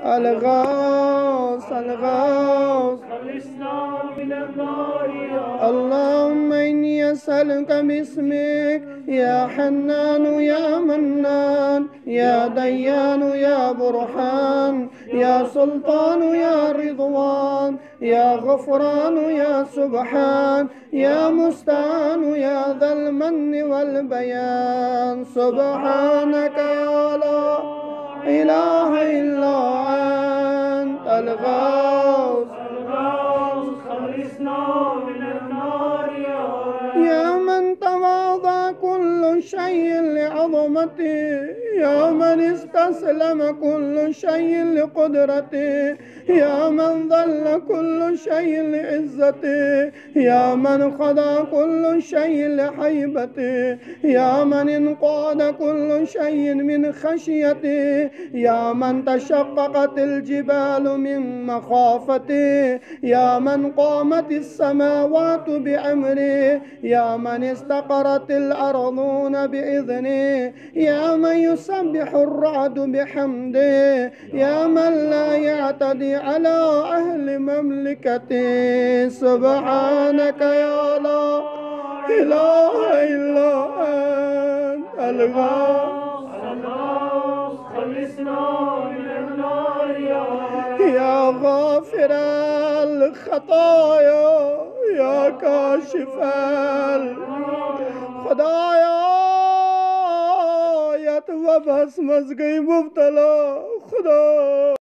الغوث الغوث خلصنا من النار يا اللهم إني أسألك باسمك يا حنان يا منان يا ديان يا برهان يا سلطان يا رضوان يا غفران يا سبحان يا مستعان يا ذا المن والبيان سبحانك يا لا إله إلا أنت الغوث خلصنا من النار يا من تواضع كل شيء لعظمته يا من استسلم كل شيء لقدرته يا من ذل كل شيء لعزته يا من خضع كل شيء لحيبته يا من انقاد كل شيء من خشيته يا من تشققت الجبال من مخافته يا من قامت السماوات بأمره يا من استقرت الأرضون بإذنه يا من يسبح الرعد بحمده يا من لا يعتدي على أهل مملكته سبحانك يا لا إله إلا أنت الغوث خلصنا من النار يا غافر الخطايا يا كاشف الخدايا یا تو بس مز گئی مبتلا خدا